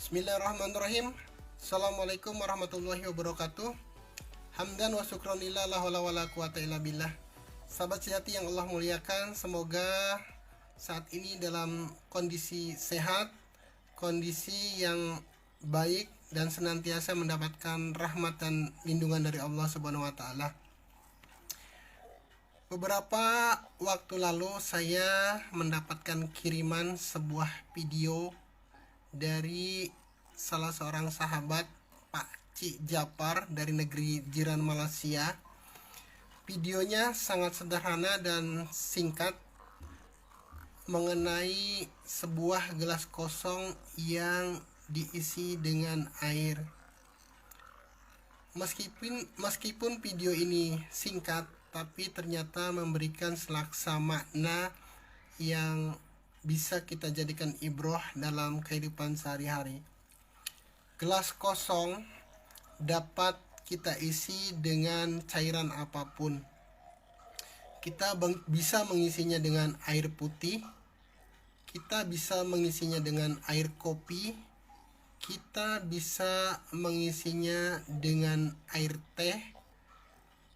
Bismillahirrahmanirrahim. Assalamualaikum warahmatullahi wabarakatuh. Hamdan wa syukronillah la haula wala quwata illa billah. Sahabat sejati yang Allah muliakan, semoga saat ini dalam kondisi sehat, kondisi yang baik, dan senantiasa mendapatkan rahmat dan lindungan dari Allah Subhanahu wa taala. Beberapa waktu lalu saya mendapatkan kiriman sebuah video dari salah seorang sahabat, Pak Cik Japar, dari negeri jiran Malaysia. Videonya sangat sederhana dan singkat mengenai sebuah gelas kosong yang diisi dengan air. Meskipun video ini singkat, tapi ternyata memberikan selaksa makna yang bisa kita jadikan ibroh dalam kehidupan sehari-hari. Gelas kosong dapat kita isi dengan cairan apapun. Kita bisa mengisinya dengan air putih, kita bisa mengisinya dengan air kopi, kita bisa mengisinya dengan air teh,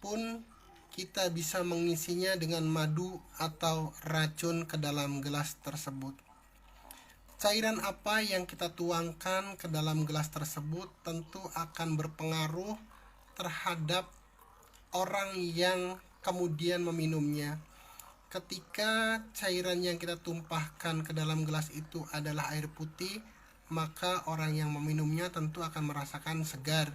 pun kita bisa mengisinya dengan madu atau racun ke dalam gelas tersebut. Cairan apa yang kita tuangkan ke dalam gelas tersebut tentu akan berpengaruh terhadap orang yang kemudian meminumnya. Ketika cairan yang kita tumpahkan ke dalam gelas itu adalah air putih, maka orang yang meminumnya tentu akan merasakan segar.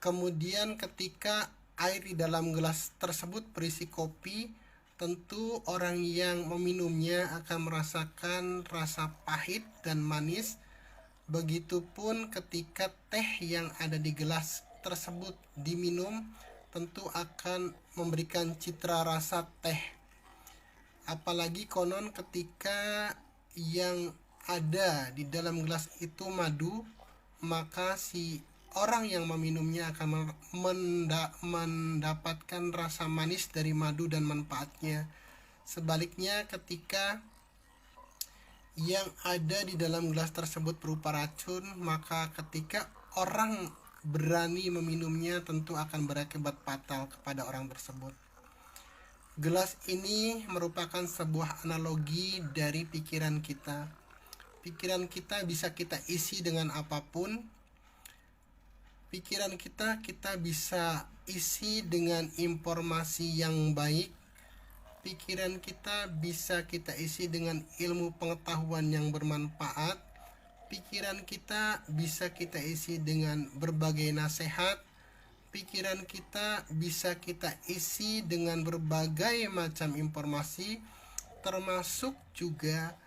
Kemudian ketika air di dalam gelas tersebut berisi kopi, tentu orang yang meminumnya akan merasakan rasa pahit dan manis. Begitupun ketika teh yang ada di gelas tersebut diminum, tentu akan memberikan citra rasa teh. Apalagi konon ketika yang ada di dalam gelas itu madu, maka si orang yang meminumnya akan mendapatkan rasa manis dari madu dan manfaatnya. Sebaliknya, ketika yang ada di dalam gelas tersebut berupa racun, maka ketika orang berani meminumnya tentu akan berakibat fatal kepada orang tersebut. Gelas ini merupakan sebuah analogi dari pikiran kita. Pikiran kita bisa kita isi dengan apapun. Pikiran kita bisa isi dengan informasi yang baik. Pikiran kita bisa kita isi dengan ilmu pengetahuan yang bermanfaat. Pikiran kita bisa kita isi dengan berbagai nasihat. Pikiran kita bisa kita isi dengan berbagai macam informasi, termasuk juga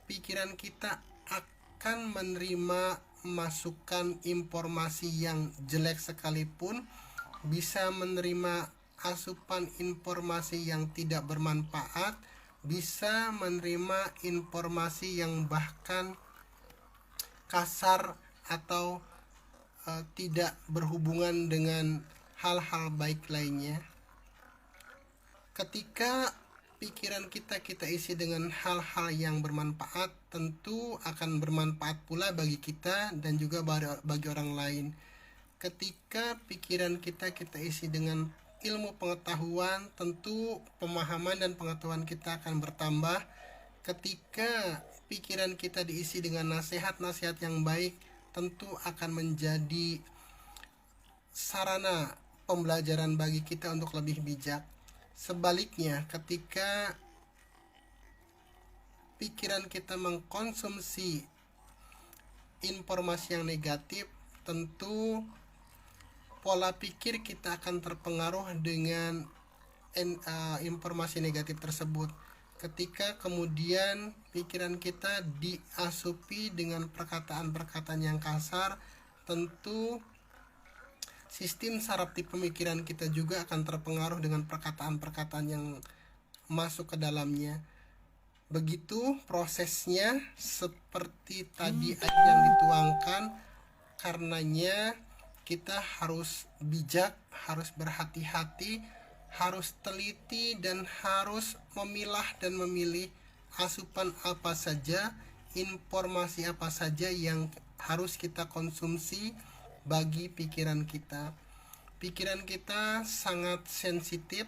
pikiran kita akan menerima masukan informasi yang jelek sekalipun, bisa menerima asupan informasi yang tidak bermanfaat, bisa menerima informasi yang bahkan kasar atau tidak berhubungan dengan hal-hal baik lainnya. Ketika pikiran kita isi dengan hal-hal yang bermanfaat, tentu akan bermanfaat pula bagi kita dan juga bagi orang lain. Ketika pikiran kita isi dengan ilmu pengetahuan, tentu pemahaman dan pengetahuan kita akan bertambah. Ketika pikiran kita diisi dengan nasihat-nasihat yang baik, tentu akan menjadi sarana pembelajaran bagi kita untuk lebih bijak. Sebaliknya, ketika pikiran kita mengkonsumsi informasi yang negatif, tentu pola pikir kita akan terpengaruh dengan informasi negatif tersebut. Ketika kemudian pikiran kita diasupi dengan perkataan-perkataan yang kasar, tentu sistem saraf di pemikiran kita juga akan terpengaruh dengan perkataan-perkataan yang masuk ke dalamnya. Begitu prosesnya seperti tadi yang dituangkan. Karenanya kita harus bijak, harus berhati-hati, harus teliti, dan harus memilah dan memilih asupan apa saja, informasi apa saja yang harus kita konsumsi bagi pikiran kita. Pikiran kita sangat sensitif,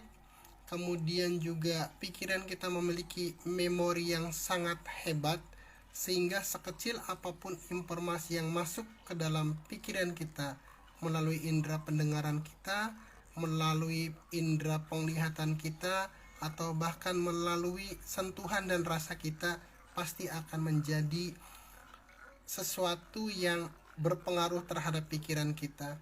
kemudian juga pikiran kita memiliki memori yang sangat hebat, sehingga sekecil apapun informasi yang masuk ke dalam pikiran kita melalui indera pendengaran kita, melalui indera penglihatan kita, atau bahkan melalui sentuhan dan rasa kita, pasti akan menjadi sesuatu yang berpengaruh terhadap pikiran kita.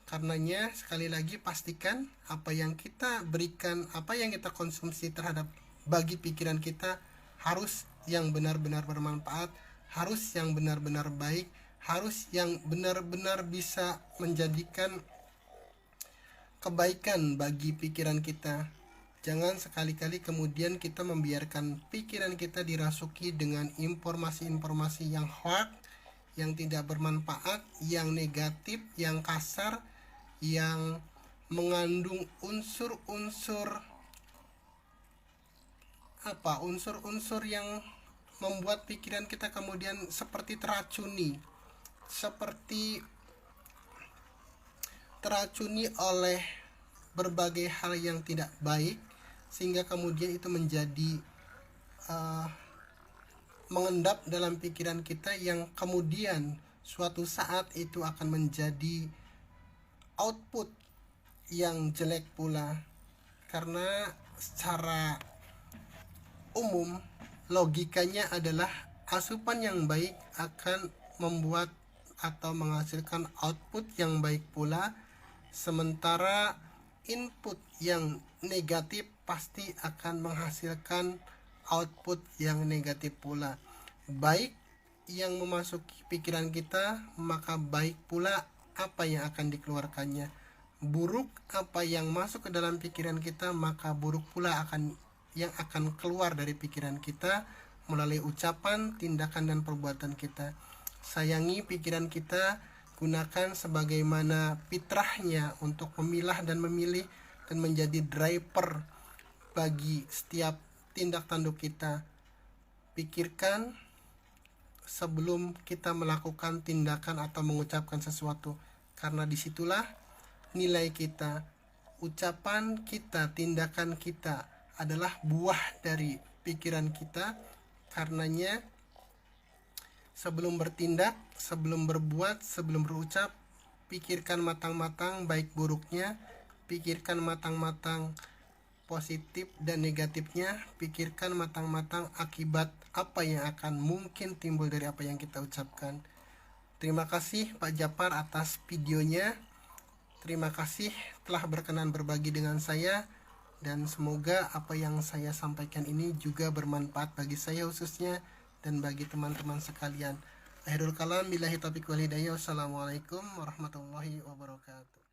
Karenanya sekali lagi pastikan apa yang kita berikan, apa yang kita konsumsi terhadap bagi pikiran kita harus yang benar-benar bermanfaat, harus yang benar-benar baik, harus yang benar-benar bisa menjadikan kebaikan bagi pikiran kita. Jangan sekali-kali kemudian kita membiarkan pikiran kita dirasuki dengan informasi-informasi yang hoax, yang tidak bermanfaat, yang negatif, yang kasar, yang mengandung unsur-unsur yang membuat pikiran kita kemudian seperti teracuni oleh berbagai hal yang tidak baik, sehingga kemudian itu menjadi mengendap dalam pikiran kita, yang kemudian suatu saat itu akan menjadi output yang jelek pula. Karena secara umum logikanya adalah asupan yang baik akan membuat atau menghasilkan output yang baik pula, sementara input yang negatif pasti akan menghasilkan output yang negatif pula. Baik yang memasuki pikiran kita, maka baik pula apa yang akan dikeluarkannya. Buruk apa yang masuk ke dalam pikiran kita, maka buruk pula yang akan keluar dari pikiran kita melalui ucapan, tindakan, dan perbuatan kita. Sayangi pikiran kita, gunakan sebagaimana fitrahnya untuk memilah dan memilih dan menjadi driver bagi setiap tindak tanduk kita. Pikirkan sebelum kita melakukan tindakan atau mengucapkan sesuatu, karena disitulah nilai kita, ucapan kita, tindakan kita adalah buah dari pikiran kita. Karenanya sebelum bertindak, sebelum berbuat, sebelum berucap, pikirkan matang-matang baik buruknya, pikirkan matang-matang positif dan negatifnya, pikirkan matang-matang akibat apa yang akan mungkin timbul dari apa yang kita ucapkan. Terima kasih Pak Japar atas videonya. Terima kasih telah berkenan berbagi dengan saya, dan semoga apa yang saya sampaikan ini juga bermanfaat bagi saya khususnya dan bagi teman-teman sekalian. Akhirul kalam, billahi taufiq wal hidayah. Wassalamualaikum warahmatullahi wabarakatuh.